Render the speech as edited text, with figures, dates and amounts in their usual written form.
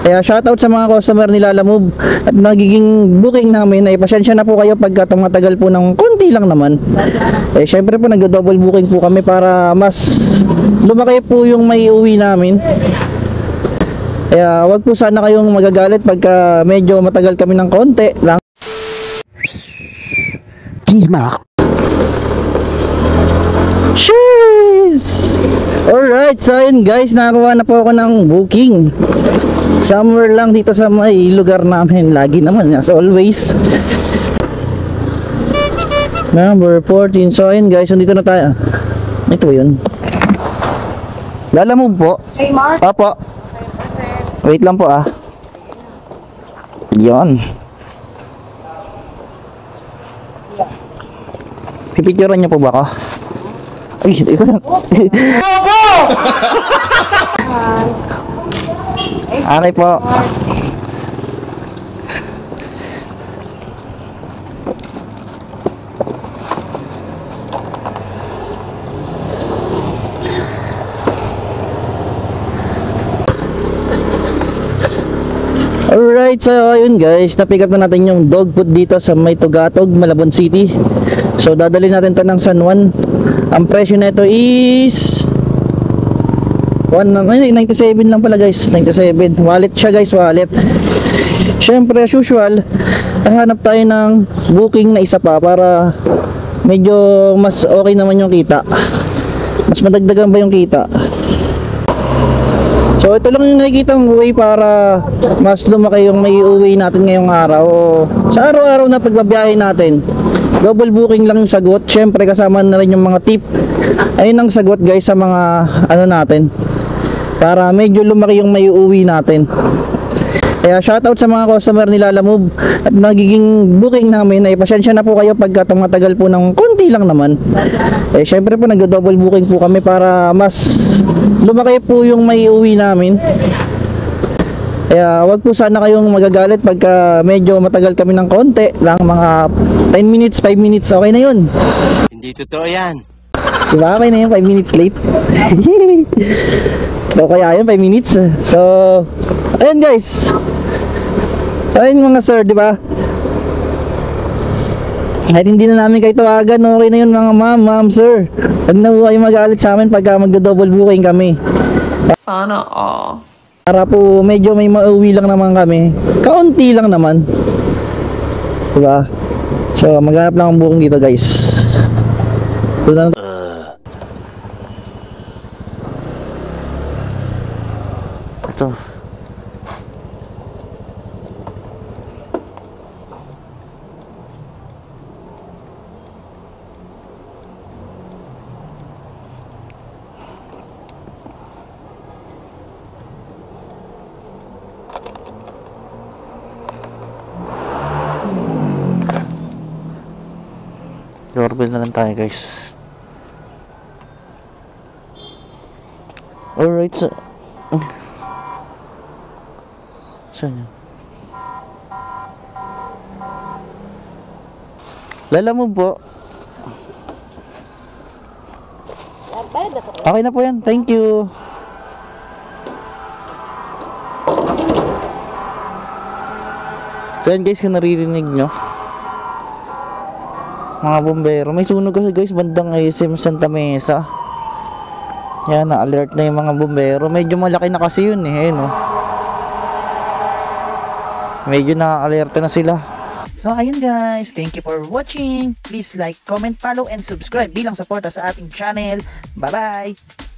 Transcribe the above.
Kaya shoutout sa mga customer ni Lala Move at nagiging booking namin ay pasensya na po kayo pagka tumatagal po ng konti lang naman. Syempre po nag-double booking po kami para mas lumaki po yung may uwi namin. Kaya wag po sana kayong magagalit pagka medyo matagal kami ng konti lang. Timak. Cheers! Alright, so yun guys, nakakuha na po ako ng booking. Somewhere lang dito sa may lugar namin. Lagi naman, as always. Number 14. So yun guys, nandito na tayo. Ito yun. Lala Move po. Hey Mark. Apo. Wait lang po ah. Yun. Pipicturean niyo po ba ako? Ay, ikaw lang. Okay po. Alright, so ayun guys, na-pick up na natin yung dog food dito sa may Tugatog, Malabon City. So dadalhin natin to ng San Juan. Ang presyo nito is 97 lang pala guys, 97. Wallet siya guys, wallet. Syempre as usual, hanap tayo ng booking na isa pa para medyo mas okay naman yung kita. Mas madagdagan ba yung kita? So ito lang yung nakikita ng way para mas lumaki yung may uwi natin ngayong araw. Sa araw-araw na pagbabiyahe natin, double booking lang yung sagot. Syempre kasama na rin yung mga tip. Ayun ang sagot guys sa mga ano natin, para medyo lumaki yung may uwi natin. Kaya shoutout sa mga customer ni Lala Move at nagiging booking namin ay pasensya na po kayo pagka tumatagal po ng konti lang naman. Syempre po nag-double booking po kami para mas lumaki po yung may uwi namin. Kaya wag po sana kayong magagalit pagka medyo matagal kami ng konti lang, mga 10 minutes, 5 minutes, okay na yun. Hindi totoo yan. Diba okay na yun, 5 minutes late. So kaya yun, 5 minutes. So ayun guys. So ayun mga sir, diba? Kahit hindi na namin kayo tawagan, okay na yun mga ma'am, sir. Huwag na po kayo magalit sa amin pagka magdo-double booking kami. Sana all. Para po medyo may mauwi lang naman kami. Kaunti lang naman. Diba? So maghanap lang ang booking dito guys. Ito. Doorbell na lang tayo guys. Alright, so saan yun? Lala Move po. Okay na po yan, thank you. So yan guys, kung naririnig nyo, mga bombero, may sunog kasi guys bandang SM Santa Mesa. Yan, na-alert na yung mga bombero. Medyo malaki na kasi yun eh, no? Medyo na-alerta na sila. So ayun guys, thank you for watching. Please like, comment, follow, and subscribe bilang suporta sa ating channel. Bye bye!